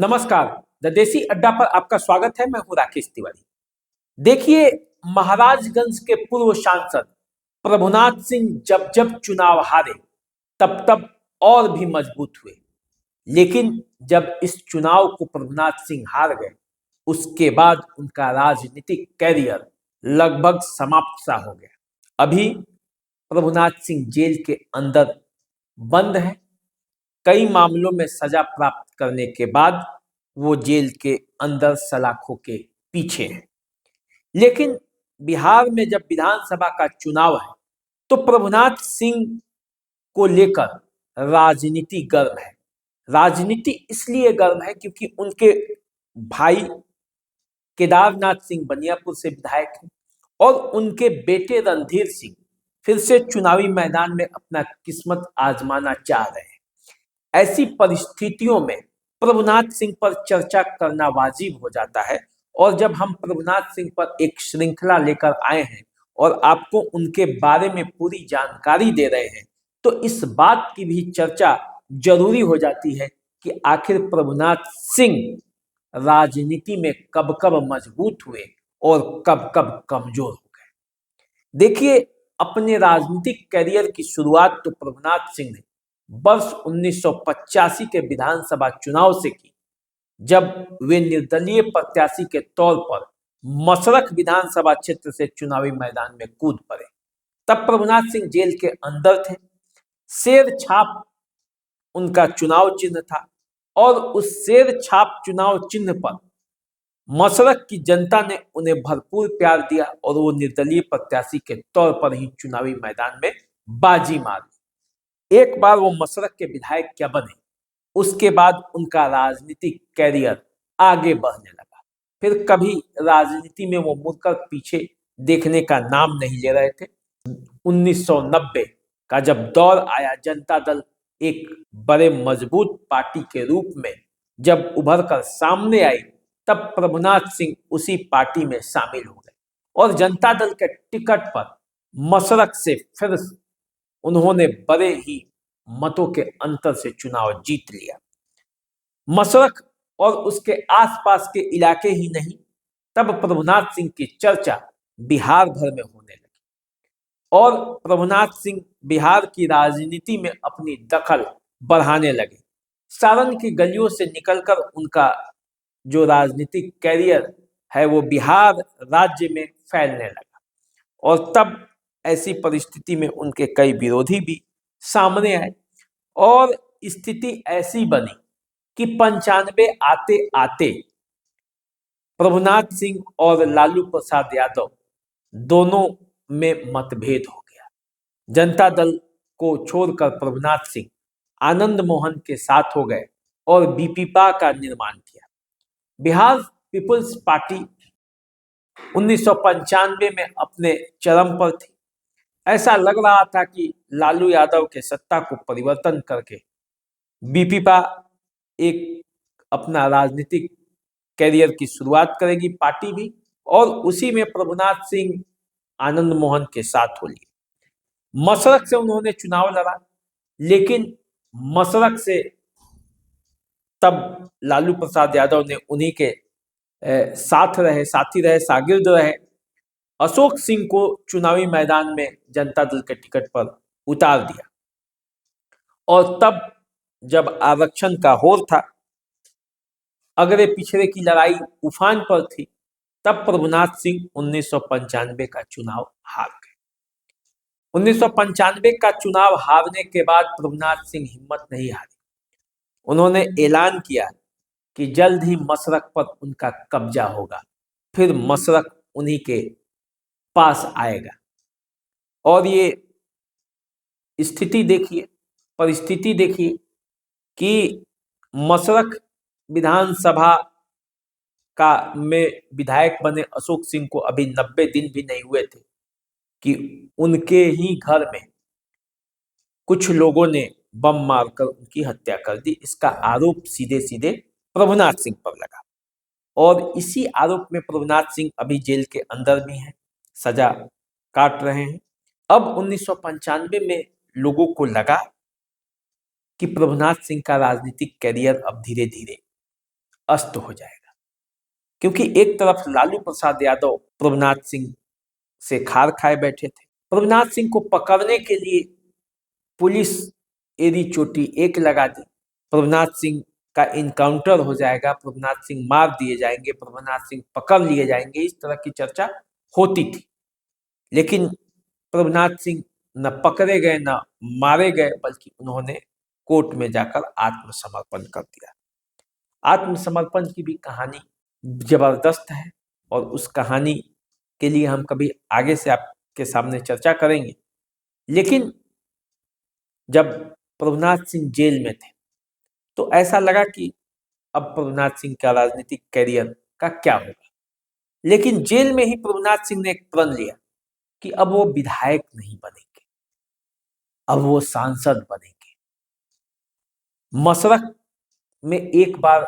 नमस्कार। द देसी अड्डा पर आपका स्वागत है। मैं हूं राकेश तिवारी। देखिए, महाराजगंज के पूर्व सांसद प्रभुनाथ सिंह जब जब चुनाव हारे तब तब और भी मजबूत हुए। लेकिन जब इस चुनाव को प्रभुनाथ सिंह हार गए, उसके बाद उनका राजनीतिक कैरियर लगभग समाप्त सा हो गया। अभी प्रभुनाथ सिंह जेल के अंदर बंद है। कई मामलों में सजा प्राप्त करने के बाद वो जेल के अंदर सलाखों के पीछे है। लेकिन बिहार में जब विधानसभा का चुनाव है तो प्रभुनाथ सिंह को लेकर राजनीति गर्म है। राजनीति इसलिए गर्म है क्योंकि उनके भाई केदारनाथ सिंह बनियापुर से विधायक हैं और उनके बेटे रणधीर सिंह फिर से चुनावी मैदान में अपना किस्मत आजमाना चाह रहे हैं। ऐसी परिस्थितियों में प्रभुनाथ सिंह पर चर्चा करना वाजिब हो जाता है। और जब हम प्रभुनाथ सिंह पर एक श्रृंखला लेकर आए हैं और आपको उनके बारे में पूरी जानकारी दे रहे हैं, तो इस बात की भी चर्चा जरूरी हो जाती है कि आखिर प्रभुनाथ सिंह राजनीति में कब कब मजबूत हुए और कब कब कमजोर हो गए। देखिए, अपने राजनीतिक कैरियर की शुरुआत तो प्रभुनाथ सिंह ने वर्ष 1985 के विधानसभा चुनाव से की, जब वे निर्दलीय प्रत्याशी के तौर पर मसरख विधानसभा क्षेत्र से चुनावी मैदान में कूद पड़े। तब प्रभुनाथ सिंह जेल के अंदर थे। शेर छाप उनका चुनाव चिन्ह था और उस शेर छाप चुनाव चिन्ह पर मसरख की जनता ने उन्हें भरपूर प्यार दिया और वो निर्दलीय प्रत्याशी के तौर पर ही चुनावी मैदान में बाजी मारी। एक बार वो मसरख के विधायक क्या बने, उसके बाद उनका राजनीतिक कैरियर आगे बढ़ने लगा। फिर कभी राजनीति में वो मुड़कर पीछे देखने का नाम नहीं ले रहे थे। 1990 का जब दौर आया, जनता दल एक बड़े मजबूत पार्टी के रूप में जब उभर कर सामने आई, तब प्रभुनाथ सिंह उसी पार्टी में शामिल हो गए और जनता दल के टिकट पर मसरख से फिर उन्होंने बड़े ही मतों के अंतर से चुनाव जीत लिया। मसरख और उसके आसपास के इलाके ही नहीं, तब प्रभुनाथ सिंह की चर्चा बिहार भर में होने लगी और प्रभुनाथ सिंह बिहार की राजनीति में अपनी दखल बढ़ाने लगे। सारण की गलियों से निकलकर उनका जो राजनीतिक कैरियर है वो बिहार राज्य में फैलने लगा और तब ऐसी परिस्थिति में उनके कई विरोधी भी सामने आए और स्थिति ऐसी बनी कि 95 आते आते प्रभुनाथ सिंह और लालू प्रसाद यादव दोनों में मतभेद हो गया। जनता दल को छोड़कर प्रभुनाथ सिंह आनंद मोहन के साथ हो गए और बीपीपा का निर्माण किया। बिहार पीपुल्स पार्टी 1995 में अपने चरम पर थी। ऐसा लग रहा था कि लालू यादव के सत्ता को परिवर्तन करके बीपीपा एक अपना राजनीतिक कैरियर की शुरुआत करेगी, पार्टी भी, और उसी में प्रभुनाथ सिंह आनंद मोहन के साथ हो लिए। मसरख से उन्होंने चुनाव लड़ा, लेकिन मसरख से तब लालू प्रसाद यादव ने उन्हीं के साथ रहे, साथी रहे, शागिर्द रहे। अशोक सिंह को चुनावी मैदान में जनता दल के टिकट पर उतार दिया और तब जब आरक्षण का होर था, अगले पिछड़े की लड़ाई उफान पर थी, तब प्रभुनाथ सिंह 1995 का चुनाव हार गए। 1995 का चुनाव हारने के बाद प्रभुनाथ सिंह हिम्मत नहीं हारी। उन्होंने ऐलान किया कि जल्द ही मसरख पर उनका कब्जा होगा, फिर मसरख उन्हीं के पास आएगा। और ये स्थिति देखिए, परिस्थिति देखिए कि मसरख विधानसभा का में विधायक बने अशोक सिंह को अभी 90 दिन भी नहीं हुए थे कि उनके ही घर में कुछ लोगों ने बम मारकर उनकी हत्या कर दी। इसका आरोप सीधे सीधे प्रभुनाथ सिंह पर लगा और इसी आरोप में प्रभुनाथ सिंह अभी जेल के अंदर भी हैं, सजा काट रहे हैं। अब 1995 में लोगों को लगा कि प्रभुनाथ सिंह का राजनीतिक कैरियर अब धीरे धीरे अस्त हो जाएगा। क्योंकि एक तरफ लालू प्रसाद यादव प्रभुनाथ सिंह से खार खाए बैठे थे। प्रभुनाथ सिंह को पकड़ने के लिए पुलिस एड़ी चोटी एक लगा दी। प्रभुनाथ सिंह का इनकाउंटर हो जाएगा, प्रभुनाथ सिंह मार दिए जाएंगे, प्रभुनाथ सिंह पकड़ लिए जाएंगे, इस तरह की चर्चा होती थी। लेकिन प्रभुनाथ सिंह न पकड़े गए न मारे गए, बल्कि उन्होंने कोर्ट में जाकर आत्मसमर्पण कर दिया। आत्मसमर्पण की भी कहानी जबरदस्त है और उस कहानी के लिए हम कभी आगे से आपके सामने चर्चा करेंगे। लेकिन जब प्रभुनाथ सिंह जेल में थे तो ऐसा लगा कि अब प्रभुनाथ सिंह का राजनीतिक कैरियर का क्या होगा। लेकिन जेल में ही प्रभुनाथ सिंह ने एक प्रण लिया कि अब वो विधायक नहीं बनेंगे, अब वो सांसद बनेंगे। मशरक में एक बार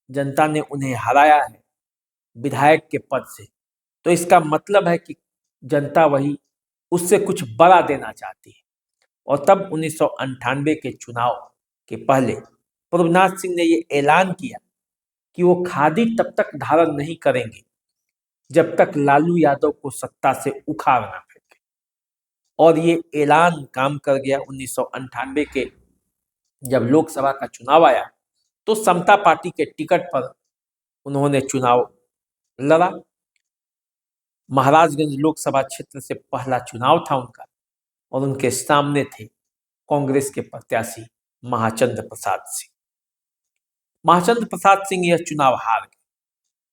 जनता ने उन्हें हराया है विधायक के पद से, तो इसका मतलब है कि जनता वही उससे कुछ बड़ा देना चाहती है। और तब 1998 के चुनाव के पहले प्रभुनाथ सिंह ने ये ऐलान किया कि वो खादी तब तक धारण नहीं करेंगे जब तक लालू यादव को सत्ता से उखाड़ ना फेंके। और ये ऐलान काम कर गया। 1998 के जब लोकसभा का चुनाव आया तो समता पार्टी के टिकट पर उन्होंने चुनाव लड़ा। महाराजगंज लोकसभा क्षेत्र से पहला चुनाव था उनका और उनके सामने थे कांग्रेस के प्रत्याशी महाचंद्र प्रसाद सिंह। महाचंद्र प्रसाद सिंह यह चुनाव हार गए।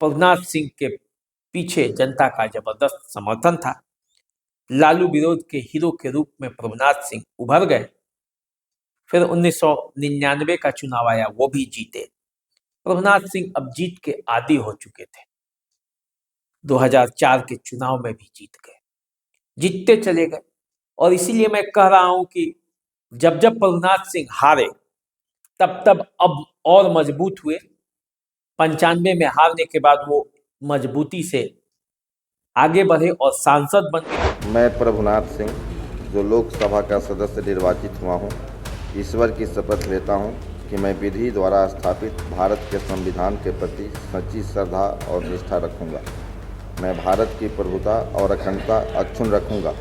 प्रभुनाथ सिंह के पीछे जनता का जबरदस्त समर्थन था। लालू विरोध के हीरो के रूप में प्रभुनाथ सिंह उभर गए। फिर 1999 का चुनाव आया, वो भी जीते। प्रभुनाथ सिंह अब जीत के आदी हो चुके थे। 2004 के चुनाव में भी जीत गए, जीतते चले गए। और इसीलिए मैं कह रहा हूं कि जब जब प्रभुनाथ सिंह हारे तब तब अब और मजबूत हुए। 95 में हारने के बाद वो मजबूती से आगे बढ़े और सांसद बन गए। मैं प्रभुनाथ सिंह, जो लोकसभा का सदस्य निर्वाचित हुआ हूं, ईश्वर की शपथ लेता हूं कि मैं विधि द्वारा स्थापित भारत के संविधान के प्रति सच्ची श्रद्धा और निष्ठा रखूंगा। मैं भारत की प्रभुता और अखंडता अक्षुण्ण रखूंगा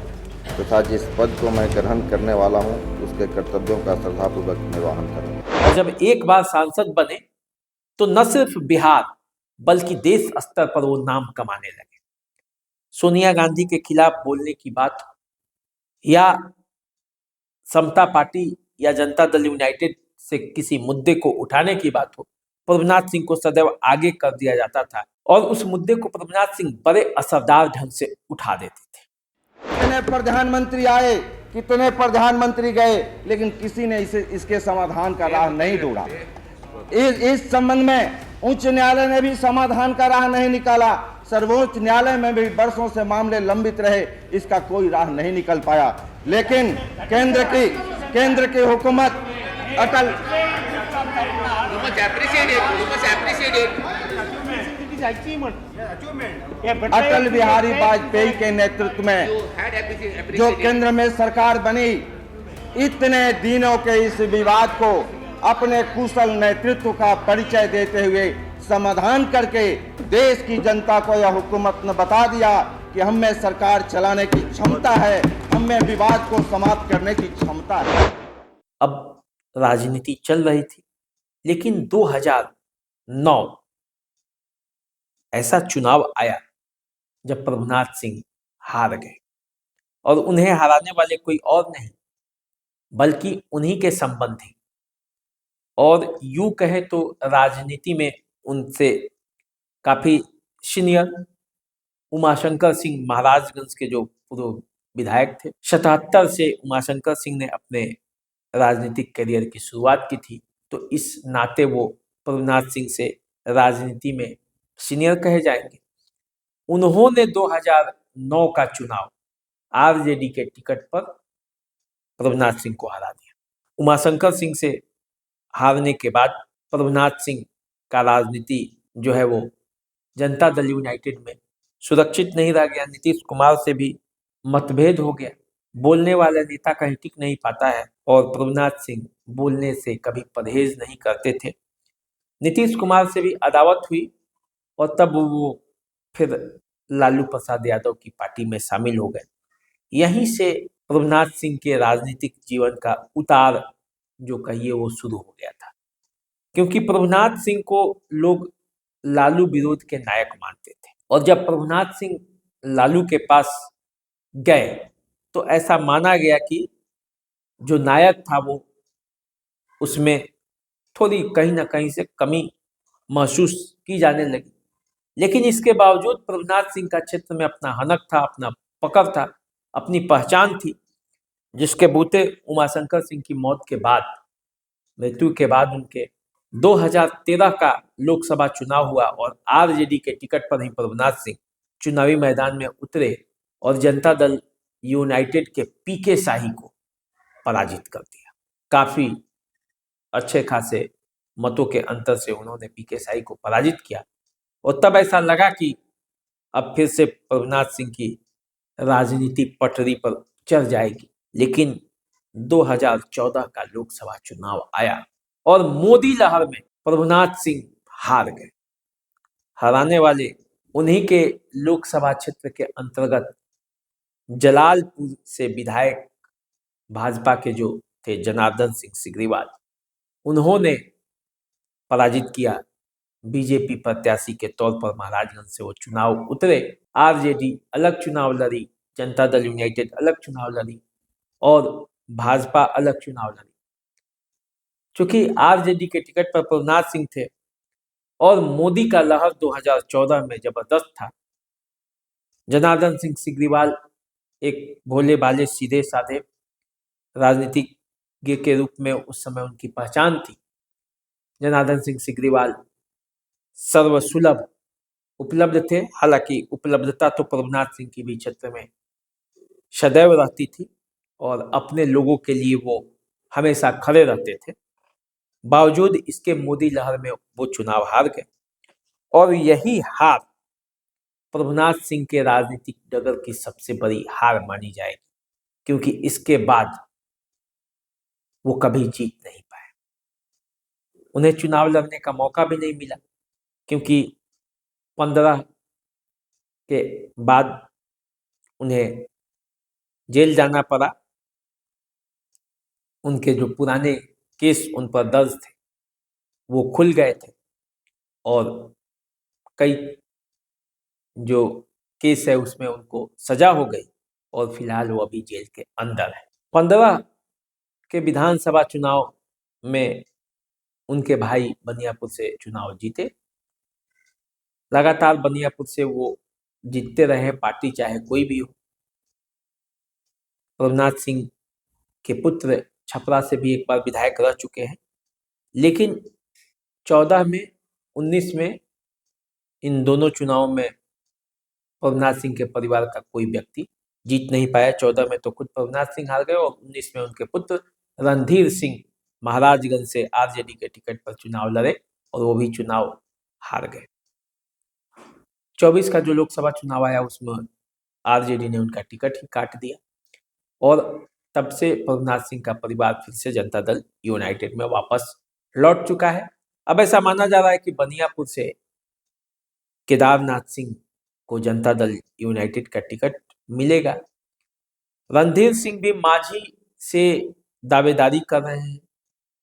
तथा जिस पद को मैं ग्रहण करने वाला हूं उसके कर्तव्यों का श्रद्धापूर्वक निर्वहन करूंगा। और जब एक बार सांसद बने तो न सिर्फ बिहार बल्कि देश स्तर पर वो नाम कमाने लगे। सोनिया गांधी के खिलाफ बोलने की बात हो या समता पार्टी या जनता दल यूनाइटेड से किसी मुद्दे को उठाने की बात हो, प्रभुनाथ सिंह को सदैव आगे कर दिया जाता था और उस मुद्दे को प्रभुनाथ सिंह बड़े असरदार ढंग से उठा देते थे। कितने प्रधानमंत्री आए, कितने प्रधानमंत्री गए, लेकिन किसी ने इसके समाधान का राह नहीं ढूंढा। इस संबंध में उच्च न्यायालय ने भी समाधान का राह नहीं निकाला। सर्वोच्च न्यायालय में भी वर्षों से मामले लंबित रहे, इसका कोई राह नहीं निकल पाया। लेकिन केंद्र की हुकूमत अटल बिहारी वाजपेयी के नेतृत्व में जो केंद्र में सरकार बनी, इतने दिनों के इस विवाद को अपने कुशल नेतृत्व का परिचय देते हुए समाधान करके देश की जनता को यह हुकूमत ने बता दिया कि हम में सरकार चलाने की क्षमता है, हम में विवाद को समाप्त करने की क्षमता है। अब राजनीति चल रही थी, लेकिन 2009 ऐसा चुनाव आया जब प्रभुनाथ सिंह हार गए और उन्हें हराने वाले कोई और नहीं बल्कि उन्हीं के संबंधी और यूं कहे तो राजनीति में उनसे काफी सीनियर उमाशंकर सिंह महाराजगंज के जो पूर्व विधायक थे। 77 से उमाशंकर सिंह ने अपने राजनीतिक करियर की शुरुआत की थी, तो इस नाते वो प्रभुनाथ सिंह से राजनीति में सीनियर कहे जाएंगे। उन्होंने 2009 का चुनाव आरजेडी के टिकट पर प्रभुनाथ सिंह को हरा दिया। उमाशंकर सिंह से हारने के बाद प्रभुनाथ सिंह का राजनीति जो है वो जनता दल यूनाइटेड में सुरक्षित नहीं रह गया। नीतीश कुमार से भी मतभेद हो गया। बोलने वाला नेता कहीं टिक नहीं पाता है और प्रभुनाथ सिंह बोलने से कभी परहेज नहीं करते थे। नीतीश कुमार से भी अदावत हुई और तब वो फिर लालू प्रसाद यादव की पार्टी में शामिल हो गए। यहीं से प्रभुनाथ सिंह के राजनीतिक जीवन का उतार जो कहिए वो शुरू हो गया था, क्योंकि प्रभुनाथ सिंह को लोग लालू विरोध के नायक मानते थे। और जब प्रभुनाथ सिंह लालू के पास गए तो ऐसा माना गया कि जो नायक था वो उसमें थोड़ी कहीं ना कहीं से कमी महसूस की जाने लगी। लेकिन इसके बावजूद प्रभुनाथ सिंह का क्षेत्र में अपना हनक था, अपना पकड़ था, अपनी पहचान थी, जिसके बूते उमाशंकर सिंह की मौत के बाद, मृत्यु के बाद उनके 2013 का लोकसभा चुनाव हुआ और आरजेडी के टिकट पर ही प्रभुनाथ सिंह चुनावी मैदान में उतरे और जनता दल यूनाइटेड के पीके शाही को पराजित कर दिया। काफी अच्छे खासे मतों के अंतर से उन्होंने पीके शाही को पराजित किया और तब ऐसा लगा कि अब फिर से प्रभुनाथ सिंह की राजनीति पटरी पर चढ़ जाएगी। लेकिन 2014 का लोकसभा चुनाव आया और मोदी लहर में प्रभुनाथ सिंह हार गए। हराने वाले उन्हीं के लोकसभा क्षेत्र के अंतर्गत जलालपुर से विधायक भाजपा के जो थे जनार्दन सिंह सिग्रीवाल, उन्होंने पराजित किया। बीजेपी प्रत्याशी के तौर पर महाराजगंज से वो चुनाव उतरे। आरजेडी अलग चुनाव लड़ी, जनता दल यूनाइटेड अलग चुनाव लड़ी और भाजपा अलग चुनाव लड़ी। चूंकि आरजेडी के टिकट पर प्रभुनाथ सिंह थे और मोदी का लहर 2014 में जबरदस्त था, जनार्दन सिंह सिग्रीवाल एक भोले भाले सीधे साधे राजनीतिज्ञ के रूप में उस समय उनकी पहचान थी। जनार्दन सिंह सिग्रीवाल सर्वसुलभ उपलब्ध थे, हालांकि उपलब्धता तो प्रभुनाथ सिंह की भी क्षेत्र में सदैव रहती थी और अपने लोगों के लिए वो हमेशा खड़े रहते थे। बावजूद इसके मोदी लहर में वो चुनाव हार गए और यही हार प्रभुनाथ सिंह के राजनीतिक डगर की सबसे बड़ी हार मानी जाएगी, क्योंकि इसके बाद वो कभी जीत नहीं पाए। उन्हें चुनाव लड़ने का मौका भी नहीं मिला, क्योंकि 15 के बाद उन्हें जेल जाना पड़ा। उनके जो पुराने केस उन पर दर्ज थे वो खुल गए थे और कई जो केस है उसमें उनको सजा हो गई और फिलहाल वो अभी जेल के अंदर है। 15 के विधानसभा चुनाव में उनके भाई बनियापुर से चुनाव जीते। लगातार बनियापुर से वो जीतते रहे, पार्टी चाहे कोई भी हो। प्रभुनाथ सिंह के पुत्र छपरा से भी एक बार विधायक रह चुके हैं, लेकिन 14 में 19 में इन दोनों चुनावों में प्रभुनाथ सिंह के परिवार का कोई व्यक्ति जीत नहीं पाया। 14 में तो खुद प्रभुनाथ सिंह हार गए और 19 में उनके पुत्र रणधीर सिंह महाराजगंज से आरजेडी के टिकट पर चुनाव लड़े और वो भी चुनाव हार गए। 24 का जो लोकसभा चुनाव आया उसमें आरजेडी ने उनका टिकट ही काट दिया और तब से प्रभुनाथ सिंह का परिवार फिर से जनता दल यूनाइटेड में वापस लौट चुका है। अब ऐसा माना जा रहा है कि बनियापुर से केदारनाथ सिंह को जनता दल यूनाइटेड का टिकट मिलेगा। रणधीर सिंह भी माझी से दावेदारी कर रहे हैं।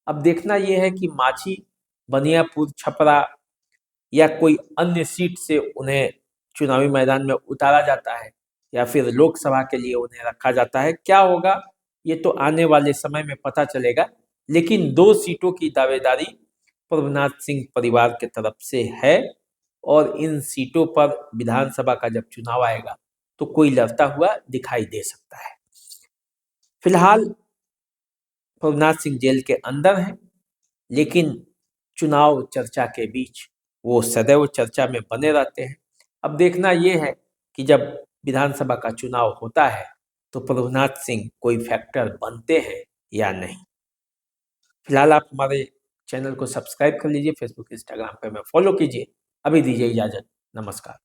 अब देखना यह है कि माझी बनियापुर, छपरा या कोई अन्य सीट से उन्हें चुनावी मैदान में उतारा जाता है या फिर लोकसभा के लिए उन्हें रखा जाता है। क्या होगा ये तो आने वाले समय में पता चलेगा, लेकिन 2 सीटों की दावेदारी प्रभुनाथ सिंह परिवार के तरफ से है और इन सीटों पर विधानसभा का जब चुनाव आएगा तो कोई लड़ता हुआ दिखाई दे सकता है। फिलहाल प्रभुनाथ सिंह जेल के अंदर हैं, लेकिन चुनाव चर्चा के बीच वो सदैव चर्चा में बने रहते हैं। अब देखना यह है कि जब विधानसभा का चुनाव होता है तो प्रभुनाथ सिंह कोई फैक्टर बनते हैं या नहीं। फिलहाल आप हमारे चैनल को सब्सक्राइब कर लीजिए, फेसबुक इंस्टाग्राम पे हमें फॉलो कीजिए। अभी दीजिए इजाजत, नमस्कार।